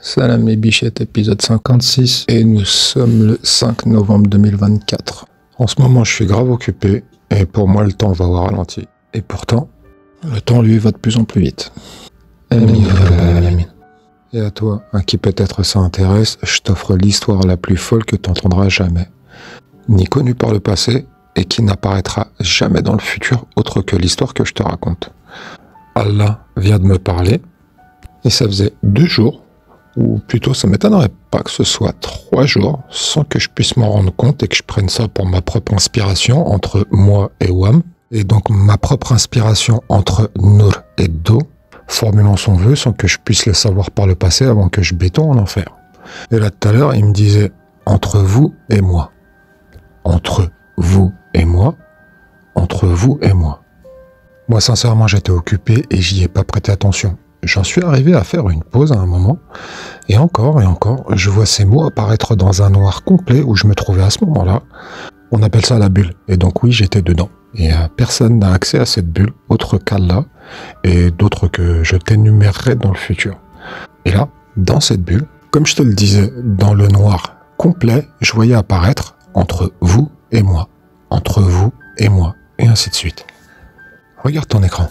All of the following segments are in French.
Salam et Bichette, épisode 56, et nous sommes le 5 novembre 2024. En ce moment, je suis grave occupé, et pour moi, le temps va au ralenti. Et pourtant, le temps, lui, va de plus en plus vite. Amin. Et à toi, à qui peut-être ça intéresse, je t'offre l'histoire la plus folle que tu entendras jamais. Ni connue par le passé, et qui n'apparaîtra jamais dans le futur, autre que l'histoire que je te raconte. Allah vient de me parler, et ça faisait 2 jours, ou plutôt ça m'étonnerait pas que ce soit 3 jours, sans que je puisse m'en rendre compte et que je prenne ça pour ma propre inspiration entre moi et Wam, et donc ma propre inspiration entre Nour et Do, formulant son vœu sans que je puisse le savoir par le passé avant que je béton en enfer. Et là tout à l'heure, il me disait « entre vous et moi ». Entre vous et moi, entre vous et moi. Moi sincèrement j'étais occupé et j'y ai pas prêté attention. J'en suis arrivé à faire une pause à un moment, et encore, je vois ces mots apparaître dans un noir complet où je me trouvais à ce moment-là. On appelle ça la bulle, et donc oui, j'étais dedans. Et personne n'a accès à cette bulle, autre qu'Allah, et d'autres que je t'énumérerai dans le futur. Et là, dans cette bulle, comme je te le disais, dans le noir complet, je voyais apparaître entre vous et moi, entre vous et moi, et ainsi de suite. Regarde ton écran.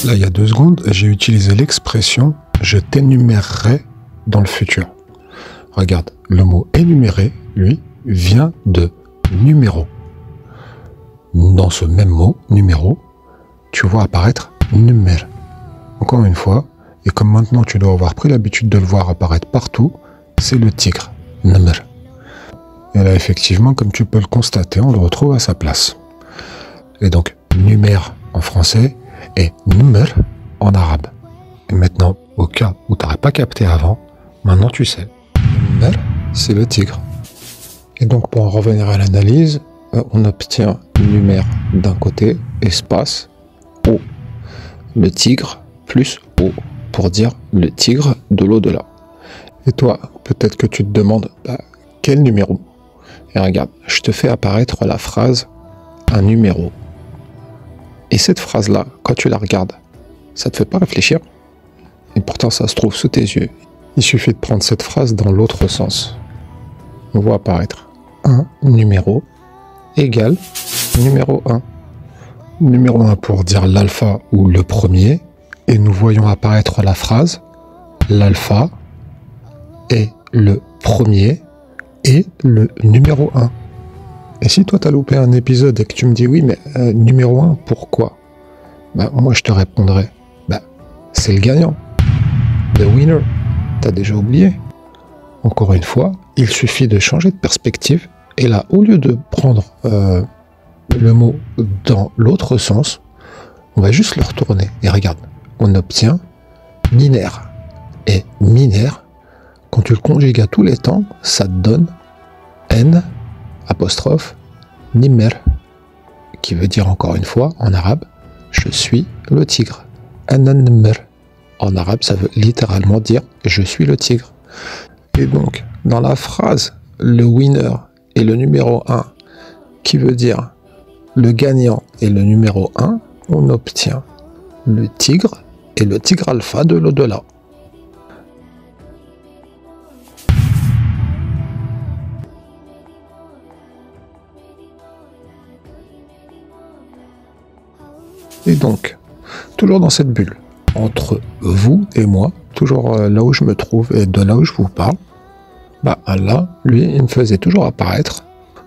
Là, il y a 2 secondes, j'ai utilisé l'expression « je t'énumérerai dans le futur ». Regarde, le mot « énumérer », lui, vient de « numéro ». Dans ce même mot, « numéro », tu vois apparaître « numer ». Encore une fois, et comme maintenant tu dois avoir pris l'habitude de le voir apparaître partout, c'est le tigre, « numer ». Et là, effectivement, comme tu peux le constater, on le retrouve à sa place. Et donc, « numère » en français, et Numer en arabe. Et maintenant, au cas où tu n'aurais pas capté avant, maintenant tu sais. Numer, c'est le tigre. Et donc pour en revenir à l'analyse, on obtient Numer d'un côté, espace, O. Le tigre plus O, pour dire le tigre de l'au-delà. Et toi, peut-être que tu te demandes, quel numéro? Et regarde, je te fais apparaître la phrase « un numéro ». Et cette phrase-là, quand tu la regardes, ça te fait pas réfléchir? Et pourtant, ça se trouve sous tes yeux. Il suffit de prendre cette phrase dans l'autre sens. On voit apparaître un numéro égale numéro 1. Numéro 1 pour dire l'alpha ou le premier. Et nous voyons apparaître la phrase l'alpha est le premier et le numéro 1. Et si toi, tu as loupé un épisode et que tu me dis « oui, mais numéro 1, pourquoi ?» Moi, je te répondrai « c'est le gagnant, the winner, t'as déjà oublié ?» Encore une fois, il suffit de changer de perspective, et là, au lieu de prendre le mot dans l'autre sens, on va juste le retourner. Et regarde, on obtient « minaire ». Et « minaire », quand tu le conjugues à tous les temps, ça te donne « n » apostrophe Nimer, qui veut dire encore une fois en arabe je suis le tigre. An-Nimr. En arabe, ça veut littéralement dire je suis le tigre. Et donc, dans la phrase le winner est le numéro 1, qui veut dire le gagnant est le numéro 1, on obtient le tigre et le tigre alpha de l'au-delà. Et donc, toujours dans cette bulle, entre vous et moi, toujours là où je me trouve et de là où je vous parle, Allah, lui, il me faisait toujours apparaître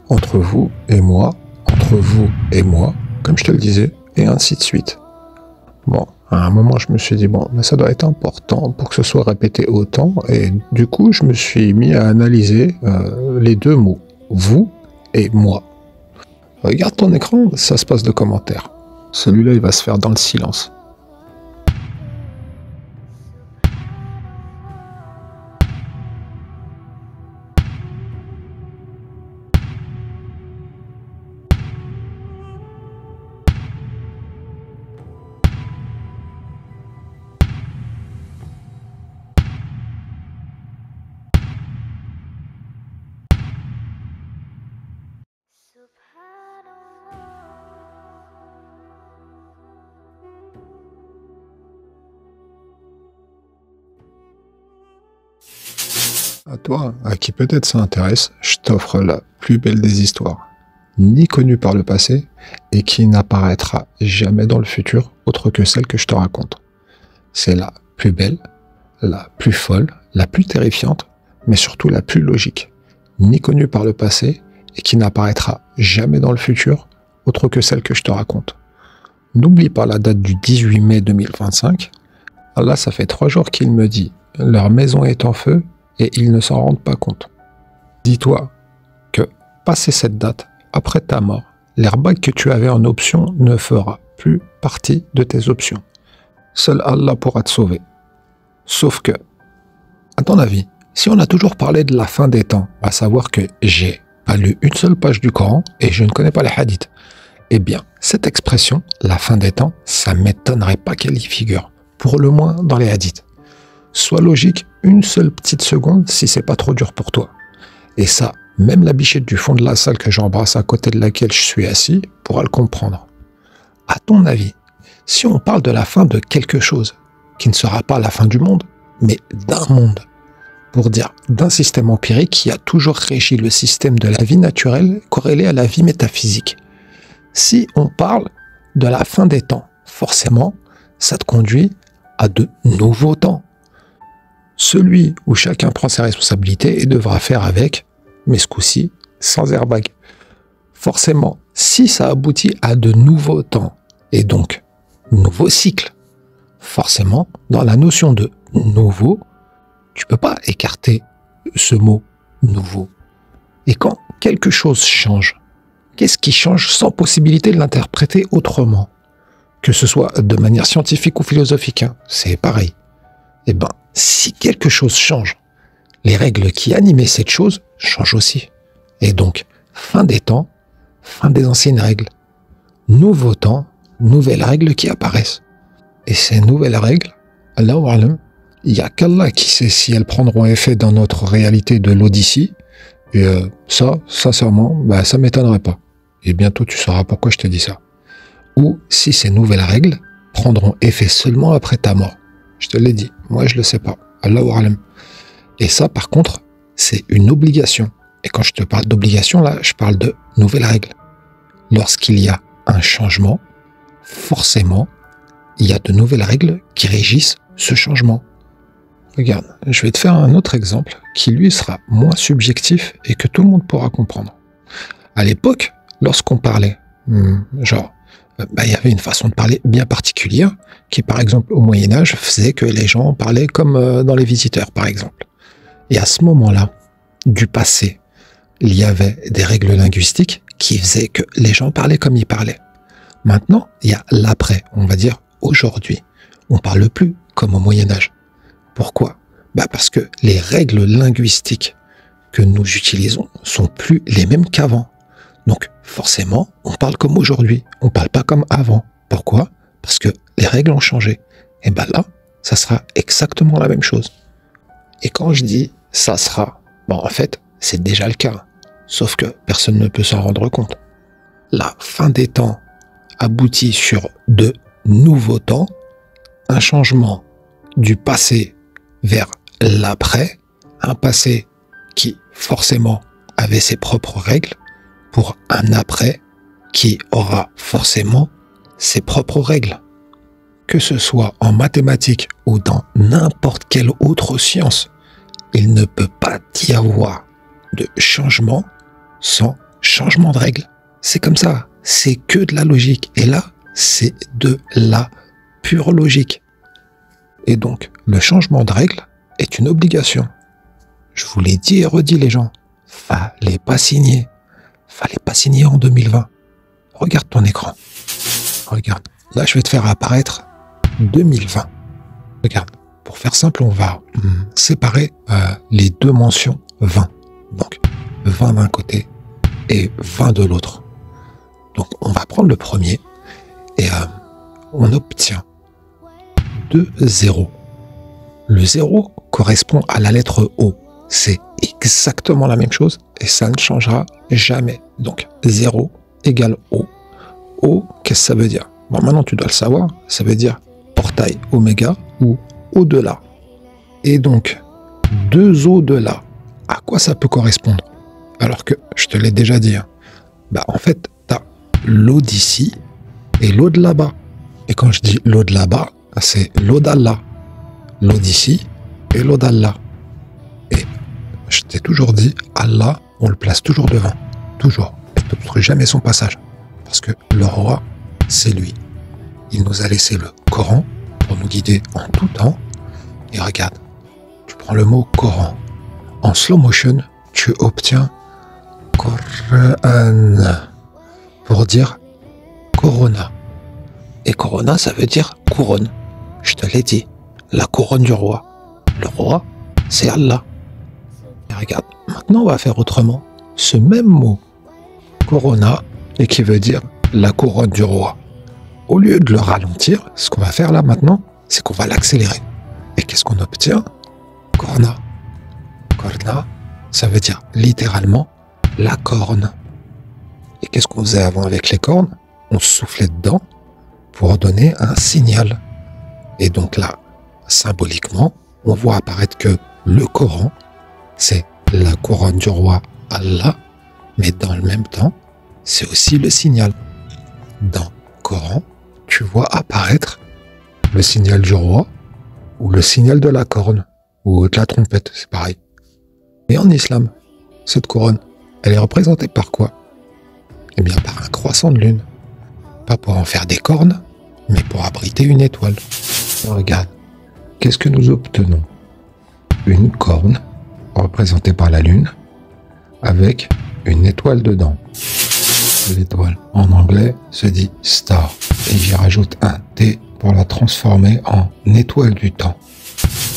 entre vous et moi, comme je te le disais, et ainsi de suite. Bon, à un moment, je me suis dit, mais ça doit être important pour que ce soit répété autant, et du coup, je me suis mis à analyser les 2 mots, vous et moi. Regarde ton écran, ça se passe de commentaires. Celui-là, il va se faire dans le silence. À toi, à qui peut-être ça intéresse, je t'offre la plus belle des histoires, ni connue par le passé, et qui n'apparaîtra jamais dans le futur, autre que celle que je te raconte. C'est la plus belle, la plus folle, la plus terrifiante, mais surtout la plus logique, ni connue par le passé, et qui n'apparaîtra jamais dans le futur, autre que celle que je te raconte. N'oublie pas la date du 18 mai 2025. Là, ça fait 3 jours qu'il me dit « Leur maison est en feu » et ils ne s'en rendent pas compte. Dis-toi que, passé cette date, après ta mort, l'airbag que tu avais en option ne fera plus partie de tes options. Seul Allah pourra te sauver. Sauf que, à ton avis, si on a toujours parlé de la fin des temps, à savoir que j'ai pas lu une seule page du Coran et je ne connais pas les hadiths, eh bien, cette expression, la fin des temps, ça m'étonnerait pas qu'elle y figure, pour le moins dans les hadiths. Sois logique une seule petite seconde si c'est pas trop dur pour toi. Et ça, même la bichette du fond de la salle que j'embrasse à côté de laquelle je suis assis pourra le comprendre. À ton avis, si on parle de la fin de quelque chose, qui ne sera pas la fin du monde, mais d'un monde, pour dire d'un système empirique qui a toujours régi le système de la vie naturelle corrélé à la vie métaphysique. Si on parle de la fin des temps, forcément, ça te conduit à de nouveaux temps. Celui où chacun prend ses responsabilités et devra faire avec, mais ce coup-ci, sans airbag. Forcément, si ça aboutit à de nouveaux temps, et donc nouveaux cycles, forcément, dans la notion de nouveau, tu peux pas écarter ce mot nouveau. Et quand quelque chose change, qu'est-ce qui change sans possibilité de l'interpréter autrement? Que ce soit de manière scientifique ou philosophique, hein, c'est pareil. Eh ben, si quelque chose change, les règles qui animaient cette chose changent aussi. Et donc, fin des temps, fin des anciennes règles. Nouveau temps, nouvelles règles qui apparaissent. Et ces nouvelles règles, Allahu A'lam, il n'y a qu'Allah qui sait si elles prendront effet dans notre réalité de l'Odyssée. Et ça, sincèrement, ça ne m'étonnerait pas. Et bientôt, tu sauras pourquoi je te dis ça. Ou si ces nouvelles règles prendront effet seulement après ta mort. Je te l'ai dit, moi je le sais pas. Allahu A'lam. Et ça, par contre, c'est une obligation. Et quand je te parle d'obligation, là, je parle de nouvelles règles. Lorsqu'il y a un changement, forcément, il y a de nouvelles règles qui régissent ce changement. Regarde, je vais te faire un autre exemple qui, lui, sera moins subjectif et que tout le monde pourra comprendre. À l'époque, lorsqu'on parlait, il y avait une façon de parler bien particulière qui, par exemple, au Moyen-Âge, faisait que les gens parlaient comme dans Les Visiteurs, par exemple. Et à ce moment-là, du passé, il y avait des règles linguistiques qui faisaient que les gens parlaient comme ils parlaient. Maintenant, il y a l'après, on va dire aujourd'hui. On parle plus comme au Moyen-Âge. Pourquoi? Parce que les règles linguistiques que nous utilisons sont plus les mêmes qu'avant. Donc, forcément, on parle comme aujourd'hui. On parle pas comme avant. Pourquoi? Parce que les règles ont changé. Et là, ça sera exactement la même chose. Et quand je dis ça sera, en fait, c'est déjà le cas. Sauf que personne ne peut s'en rendre compte. La fin des temps aboutit sur de nouveaux temps, un changement du passé vers l'après, un passé qui forcément avait ses propres règles, pour un après qui aura forcément ses propres règles. Que ce soit en mathématiques ou dans n'importe quelle autre science, il ne peut pas y avoir de changement sans changement de règles. C'est comme ça, c'est que de la logique. Et là, c'est de la pure logique. Et donc, le changement de règles est une obligation. Je vous l'ai dit et redit, les gens. Fallait pas signer. Fallait pas signer en 2020. Regarde ton écran. Regarde. Là, je vais te faire apparaître 2020. Regarde. Pour faire simple, on va séparer les deux mentions 20. Donc, 20 d'un côté et 20 de l'autre. Donc, on va prendre le premier et on obtient 2 zéros. Le 0 correspond à la lettre O. C'est exactement la même chose et ça ne changera jamais. Donc, 0 égale O. O, qu'est-ce que ça veut dire? Maintenant, tu dois le savoir. Ça veut dire portail oméga ou au-delà. Et donc, 2 au-delà à quoi ça peut correspondre? Alors que, je te l'ai déjà dit, hein, en fait, tu as l'eau d'ici et l'eau de là-bas. Et quand je dis l'eau de là-bas, c'est l'eau d'Allah. L'eau d'ici et l'eau d'Allah. Et je t'ai toujours dit, Allah, on le place toujours devant. Toujours. Et ne t'obstrue jamais son passage. Parce que le roi, c'est lui. Il nous a laissé le Coran pour nous guider en tout temps. Et regarde, tu prends le mot Coran. En slow motion, tu obtiens Coran pour dire Corona. Et Corona, ça veut dire couronne. Je te l'ai dit, la couronne du roi. Le roi, c'est Allah. Et regarde, maintenant on va faire autrement. Ce même mot, Corona, et qui veut dire la couronne du roi. Au lieu de le ralentir, ce qu'on va faire là maintenant, c'est qu'on va l'accélérer. Et qu'est-ce qu'on obtient? Corna. Corna, ça veut dire littéralement la corne. Et qu'est-ce qu'on faisait avant avec les cornes? On soufflait dedans pour donner un signal. Et donc là, symboliquement, on voit apparaître que le Coran, c'est la couronne du roi Allah, mais dans le même temps, c'est aussi le signal. Dans le Coran, tu vois apparaître le signal du roi ou le signal de la corne ou de la trompette, c'est pareil. Et en islam, cette couronne, elle est représentée par quoi? Eh bien, par un croissant de lune. Pas pour en faire des cornes, mais pour abriter une étoile. Regarde, qu'est-ce que nous obtenons? Une corne représentée par la lune avec une étoile dedans. L'étoile en anglais se dit star et j'y rajoute un T pour la transformer en étoile du temps.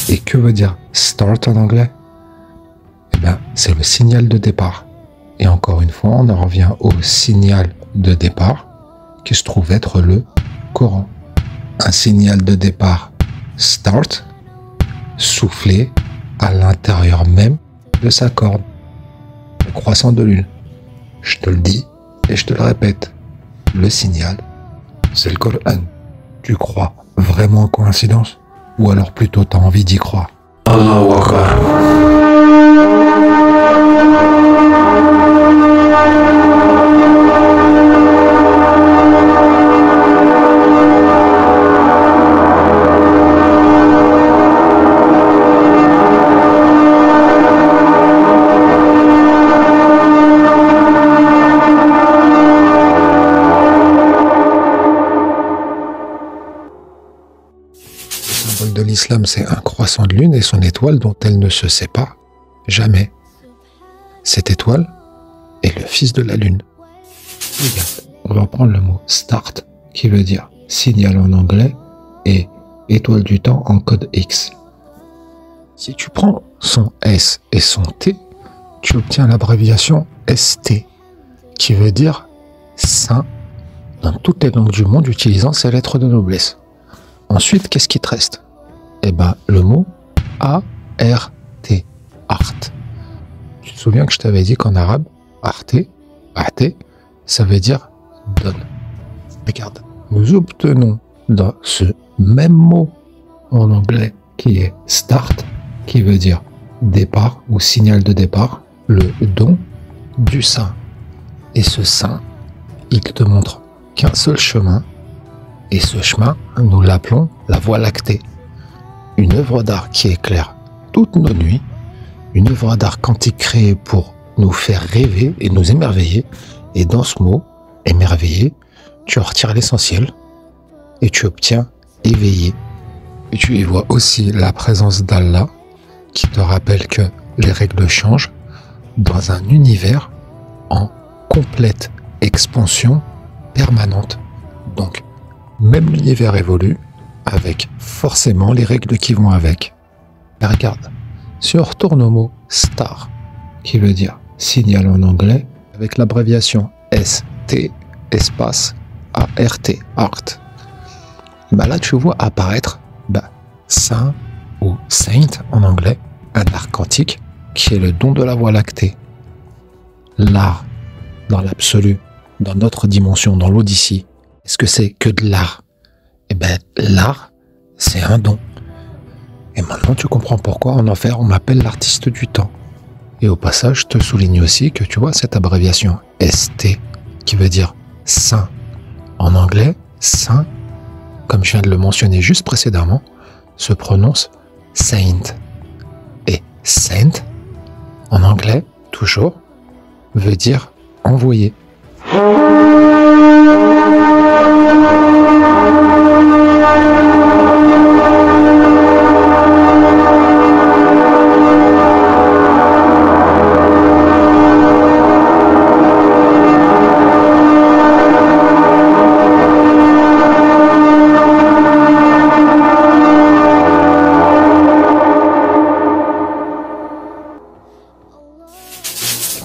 Et que veut dire start en anglais? Eh bien, c'est le signal de départ. Et encore une fois, on en revient au signal de départ qui se trouve être le Coran. Un signal de départ start soufflé à l'intérieur même de sa corne. Le croissant de lune. Je te le dis et je te le répète. Le signal, c'est le Coran. Tu crois vraiment en coïncidence? Ou alors plutôt t'as envie d'y croire? Allahu Akbar. De l'islam, c'est un croissant de lune et son étoile dont elle ne se sépare jamais. Cette étoile est le fils de la lune. Regarde, on va prendre le mot start qui veut dire signal en anglais et étoile du temps en code X. Si tu prends son S et son T, tu obtiens l'abréviation ST qui veut dire saint dans toutes les langues du monde utilisant ces lettres de noblesse. Ensuite, qu'est-ce qui te reste? Eh bien, le mot A-R-T, art. Tu te souviens que je t'avais dit qu'en arabe, arte, ça veut dire donne. Regarde, nous obtenons dans ce même mot en anglais qui est start, qui veut dire départ ou signal de départ, le don du saint. Et ce saint, il te montre qu'un seul chemin, et ce chemin, nous l'appelons la Voie lactée. Une œuvre d'art qui éclaire toutes nos nuits, une œuvre d'art quantique créée pour nous faire rêver et nous émerveiller. Et dans ce mot, émerveiller, tu en retires l'essentiel et tu obtiens éveillé. Et tu y vois aussi la présence d'Allah qui te rappelle que les règles changent dans un univers en complète expansion permanente. Donc, même l'univers évolue avec forcément les règles qui vont avec. Mais regarde, si on retourne au mot star, qui veut dire signal en anglais, avec l'abréviation ST, espace ART, art, là tu vois apparaître saint ou saint en anglais, un art quantique qui est le don de la Voie lactée. L'art, dans l'absolu, dans notre dimension, dans l'Odyssée, est-ce que c'est que de l'art? Eh bien, l'art, c'est un don. Et maintenant, tu comprends pourquoi en enfer, on m'appelle l'artiste du temps. Et au passage, je te souligne aussi que tu vois cette abréviation ST, qui veut dire saint. En anglais, saint, comme je viens de le mentionner juste précédemment, se prononce saint. Et saint, en anglais, toujours, veut dire envoyé.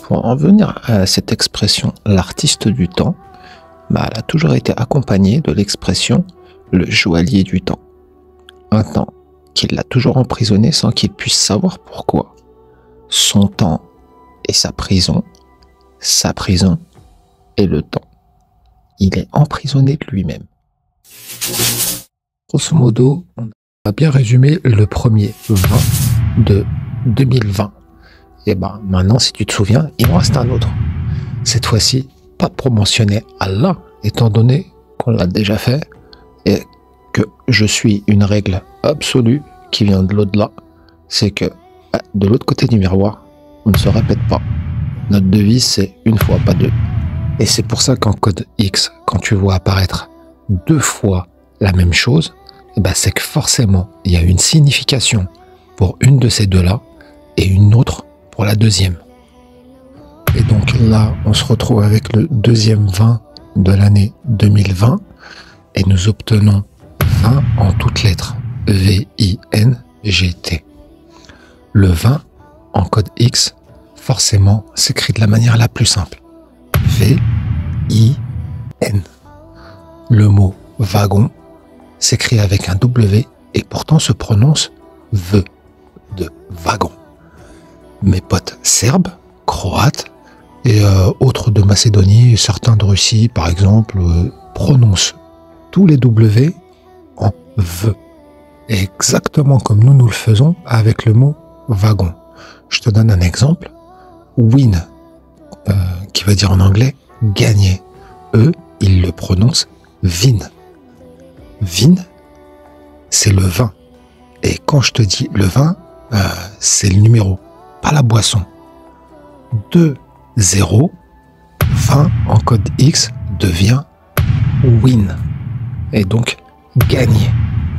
Pour en venir à cette expression, l'artiste du temps, elle a toujours été accompagnée de l'expression le joaillier du temps. Un temps qui l'a toujours emprisonné sans qu'il puisse savoir pourquoi. Son temps est sa prison est le temps. Il est emprisonné de lui-même. Grosso modo, on a bien résumé le premier 20 de 2020. Et maintenant, si tu te souviens, il en reste un autre. Cette fois-ci, pas pour mentionner Allah, étant donné qu'on l'a déjà fait, et que je suis une règle absolue qui vient de l'au-delà, c'est que de l'autre côté du miroir, on ne se répète pas. Notre devise, c'est une fois, pas deux. Et c'est pour ça qu'en code X, quand tu vois apparaître 2 fois la même chose, c'est que forcément, il y a une signification pour une de ces deux-là et une autre pour la deuxième. Et donc là, on se retrouve avec le deuxième 20 de l'année 2020 et nous obtenons 20 en toutes lettres. V-I-N-G-T. Le 20 en code X, forcément, s'écrit de la manière la plus simple. V-I-N. Le mot wagon s'écrit avec un W et pourtant se prononce V de wagon. Mes potes serbes, croates et autres de Macédonie et certains de Russie, par exemple, prononcent tous les W en V. Exactement comme nous le faisons avec le mot wagon. Je te donne un exemple. Win, qui veut dire en anglais gagner. Eux, ils le prononcent vin. Vin, c'est le vin. Et quand je te dis le vin, c'est le numéro, pas la boisson. 2, 0, 20 en code X devient win. Et donc, gagner.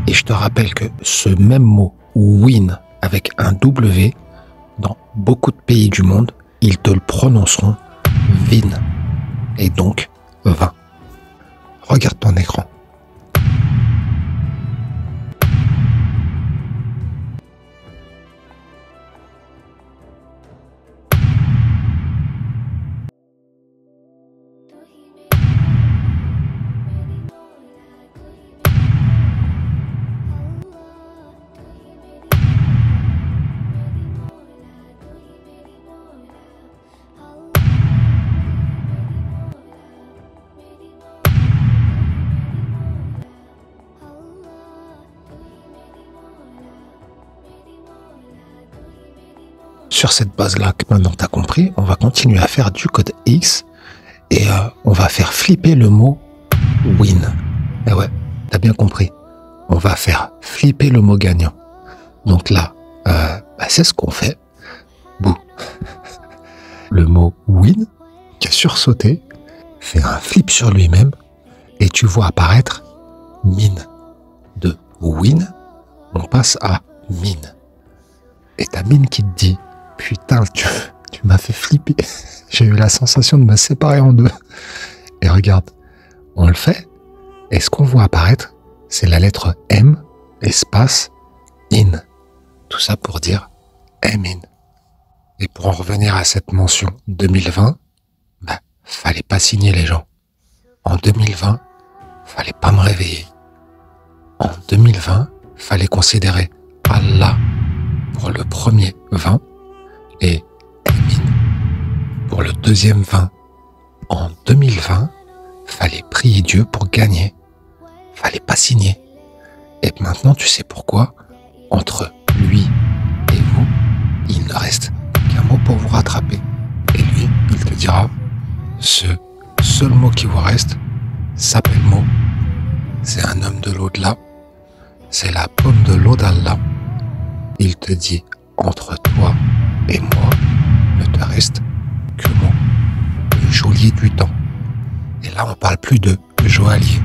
Et je te rappelle que ce même mot win avec un W, dans beaucoup de pays du monde, ils te le prononceront vin. Et donc, 20. Regarde ton écran. Sur cette base-là que maintenant tu as compris, on va continuer à faire du code X et on va faire flipper le mot win. Et ouais, t'as bien compris. On va faire flipper le mot gagnant. Donc là, c'est ce qu'on fait. Bouh. Le mot win, qui a sursauté, fait un flip sur lui-même et tu vois apparaître mine. De win, on passe à mine. Et ta mine qui te dit putain, tu m'as fait flipper. J'ai eu la sensation de me séparer en deux. Et regarde, on le fait. Et ce qu'on voit apparaître, c'est la lettre M, espace, in. Tout ça pour dire M in. Et pour en revenir à cette mention 2020, fallait pas signer les gens. En 2020, fallait pas me réveiller. En 2020, fallait considérer Allah pour le premier 20 et Emin pour le deuxième 20. En 2020, fallait prier Dieu pour gagner. Fallait pas signer. Et maintenant, tu sais pourquoi, entre lui et vous, il ne reste qu'un mot pour vous mot qui vous reste s'appelle Mo. C'est un homme de l'au-delà. C'est la pomme de l'eau d'Allah. Il te dit, entre toi et moi, ne te reste que Mo, le geôlier du temps. Et là, on parle plus de joaillier.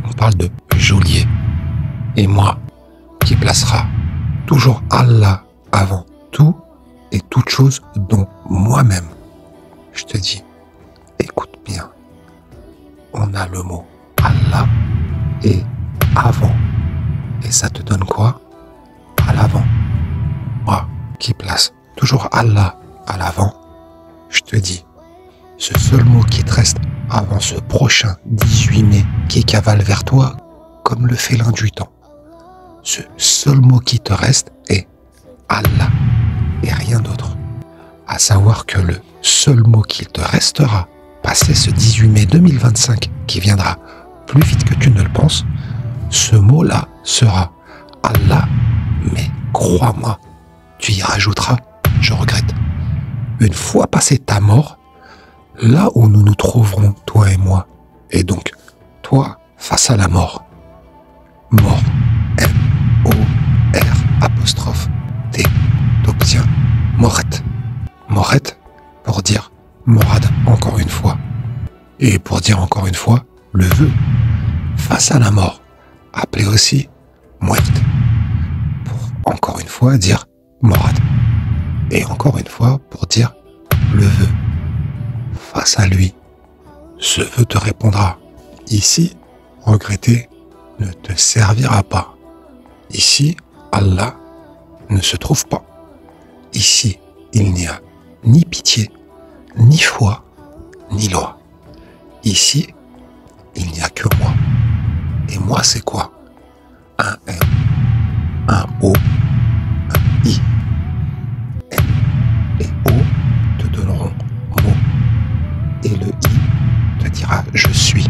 On parle de geôlier. Et moi, qui placera toujours Allah avant tout et toute chose dont moi-même. Je te dis, écoute bien, on a le mot Allah et avant. Et ça te donne quoi? À l'avant. Moi, qui place toujours Allah à l'avant, je te dis, ce seul mot qui te reste avant ce prochain 18 mai qui cavale vers toi comme le félin du temps. Ce seul mot qui te reste est Allah et rien d'autre. À savoir que le seul mot qu'il te restera, passé ce 18 mai 2025 qui viendra plus vite que tu ne le penses, ce mot-là sera Allah, mais crois-moi, tu y rajouteras, je regrette. Une fois passé ta mort, là où nous nous trouverons, toi et moi, et donc toi face à la mort, mort, M-O-R'-T, t'obtiens Moret. Moret pour dire Morad encore une fois. Et pour dire encore une fois, le vœu face à la mort, appelé aussi Muerte. Pour encore une fois dire Morad. Et encore une fois pour dire le vœu face à lui. Ce vœu te répondra. Ici, regretter ne te servira pas. Ici, Allah ne se trouve pas. Ici, il n'y a ni pitié, ni foi, ni loi. Ici, il n'y a que moi. Et moi, c'est quoi? Un M, un O, un I. M et O te donneront mot. Et le I te dira je suis.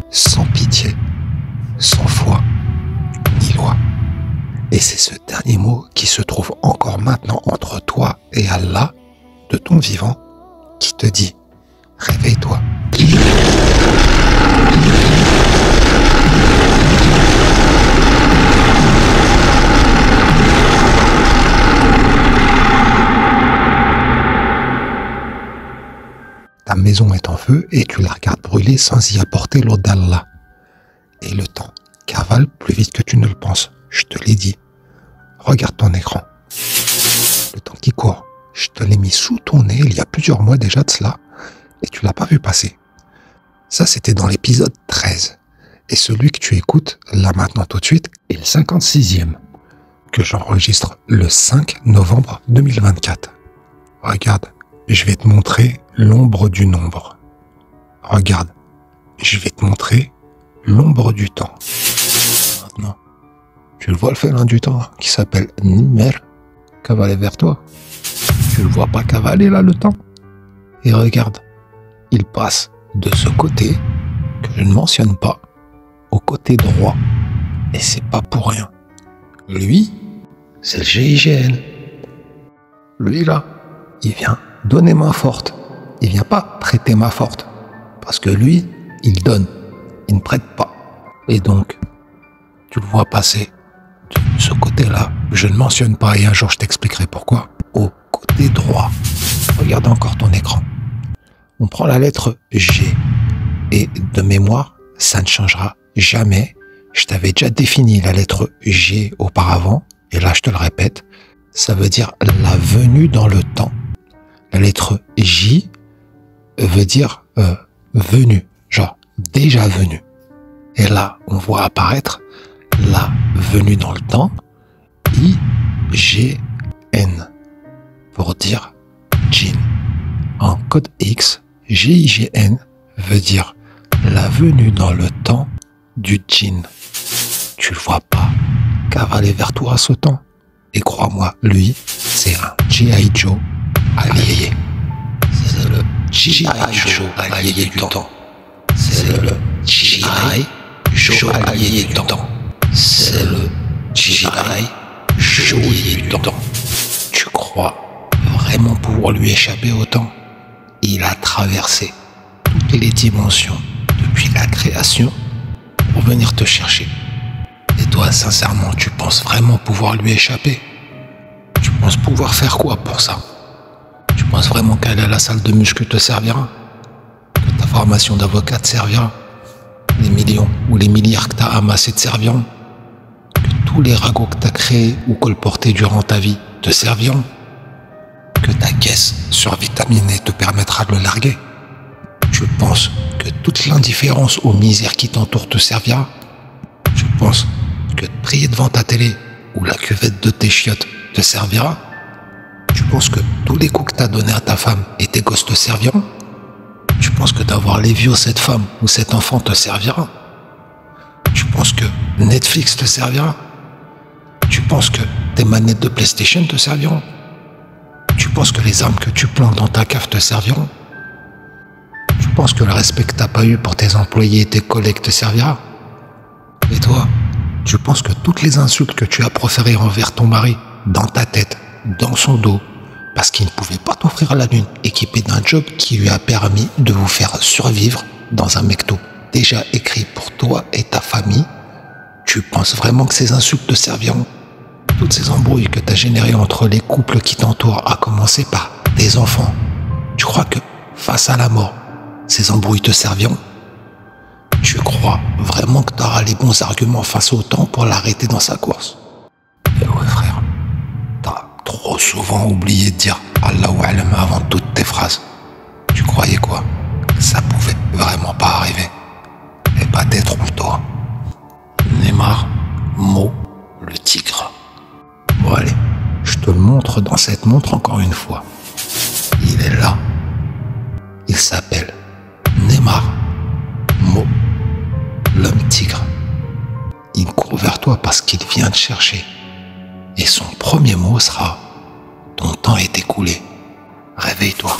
Sans pitié, sans foi, ni loi. Et c'est ce dernier mot qui se trouve encore maintenant entre toi et Allah, de ton vivant, qui te dit « Réveille-toi ». Ta maison est en feu et tu la regardes brûler sans y apporter l'eau d'Allah. Et le temps cavale plus vite que tu ne le penses. Je te l'ai dit. Regarde ton écran. Le temps qui court. Je te l'ai mis sous ton nez il y a plusieurs mois déjà de cela et tu l'as pas vu passer. Ça, c'était dans l'épisode 13. Et celui que tu écoutes là maintenant tout de suite est le 56e que j'enregistre le 5 novembre 2024. Regarde, je vais te montrer l'ombre du nombre. Regarde, je vais te montrer l'ombre du temps. Maintenant, tu le vois le félin du temps qui s'appelle Nimer cavaler vers toi. Tu le vois pas cavaler là le temps? Et regarde, il passe de ce côté que je ne mentionne pas au côté droit. Et c'est pas pour rien. Lui, c'est le GIGN. Lui là, il vient donner main forte. Il vient pas prêter main forte. Parce que lui, il donne. Il ne prête pas. Et donc, tu le vois passer de ce côté-là. Je ne mentionne pas et un jour je t'expliquerai pourquoi. Au côté droit. Regarde encore ton écran. On prend la lettre G. Et de mémoire, ça ne changera jamais. Je t'avais déjà défini la lettre G auparavant. Et là, je te le répète. Ça veut dire la venue dans le temps. La lettre J veut dire venu. Genre déjà venu. Et là, on voit apparaître la venue dans le temps, I-G-N, pour dire djinn. En code X, G-I-G-N veut dire la venue dans le temps du djinn. Tu le vois pas cavaler vers toi ce temps. Et crois-moi, lui, c'est un G.I. Joe allié. C'est le G.I. Joe allié du temps. C'est le G.I. Joe allié du temps. C'est le G.I. Joe du temps. Tu crois vraiment pouvoir lui échapper au temps? Il a traversé toutes toutes les dimensions depuis la création pour venir te chercher. Et toi, sincèrement, tu penses vraiment pouvoir lui échapper? Tu penses pouvoir faire quoi pour ça? Tu penses vraiment qu'aller à la salle de muscu te servira? Que ta formation d'avocat te servira? Les millions ou les milliards que tu as amassés te serviront? Que tous les ragots que tu as créés ou colportés durant ta vie te serviront? Que ta caisse survitaminée te permettra de le larguer? Tu penses que toute l'indifférence aux misères qui t'entourent te servira? Tu penses que de prier devant ta télé ou la cuvette de tes chiottes te servira? Tu penses que tous les coups que t'as donnés à ta femme et tes gosses te serviront? Tu penses que d'avoir les vieux cette femme ou cet enfant te servira? Tu penses que Netflix te servira? Tu penses que tes manettes de PlayStation te serviront? Tu penses que les armes que tu plantes dans ta cave te serviront? Tu penses que le respect que t'as pas eu pour tes employés et tes collègues te servira? Et toi, tu penses que toutes les insultes que tu as proférées envers ton mari, dans ta tête, dans son dos, parce qu'il ne pouvait pas t'offrir la lune, équipé d'un job qui lui a permis de vous faire survivre dans un McDo déjà écrit pour toi et ta famille, tu penses vraiment que ces insultes te serviront? Toutes ces embrouilles que tu as générées entre les couples qui t'entourent, à commencer par tes enfants, tu crois que face à la mort, ces embrouilles te serviront? Tu crois vraiment que tu auras les bons arguments face au temps pour l'arrêter dans sa course? Et ouais frère, t'as trop souvent oublié de dire Allahu Alam avant toutes tes phrases. Tu croyais quoi? Que ça pouvait vraiment pas arriver? Eh bah détrompe-toi. Neymar, Mo, le tigre. Bon allez, je te le montre dans cette montre encore une fois. Il est là. Il s'appelle Neymar, Mo, l'homme tigre. Il court vers toi parce qu'il vient te chercher. Et son premier mot sera « Ton temps est écoulé. Réveille-toi. »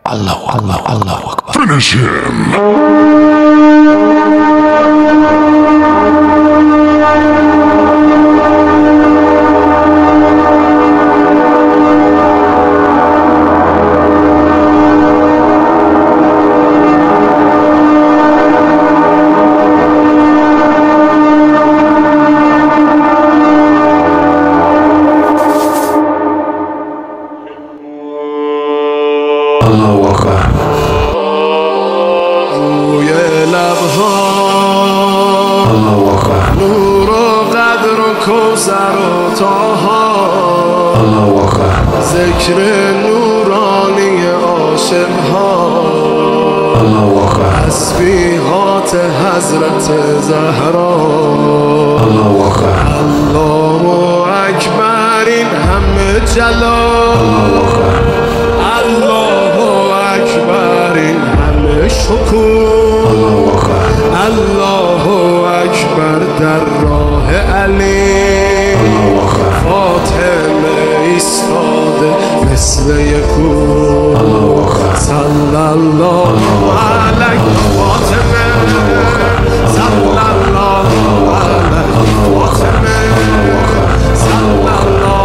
Allahu Akbar. Finish him! Allahu Akbar. روی لبها Allahu Akbar. نور و قدر و کوثر و طاها Allahu Akbar. ذکر نورانی عاشقها Allahu Akbar. تسبیحات حضرت زهرا Allahu Akbar. الله اکبر این همه جلال الله اکبر این همه شکوه الله اکبر در راه علی فاطمه ایستاده مثل یکو صلی الله علیه فاطمه صلی الله علیه فاطمه صلی الله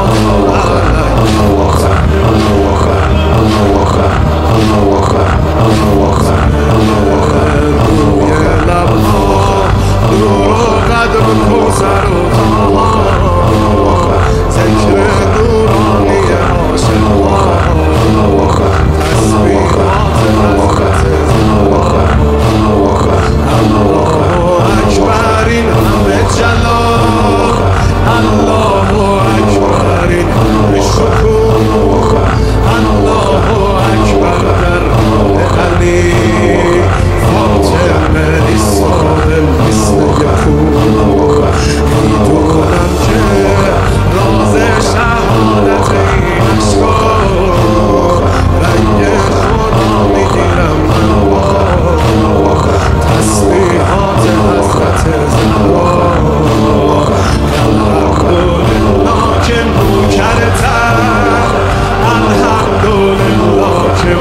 الحمدلله که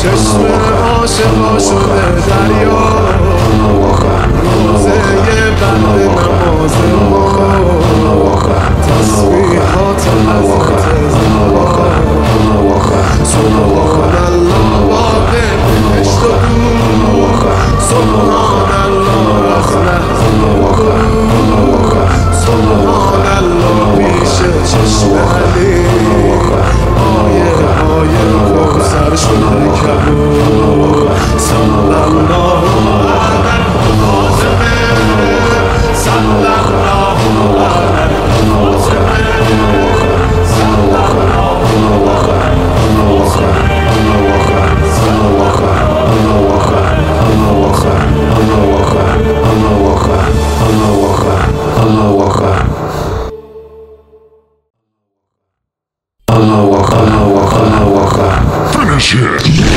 چشم عاشقا شده دریا روزه بند نماز ما تسبیحات حضرت زهرا سبحان الله باب بهشت و نور سبحان الله از لحظه سبحان الله پیش چشم علی آیه کوثر شده کبود صلی الله علی فاطمه صلی الله علی فاطمه صلی الله Finish it!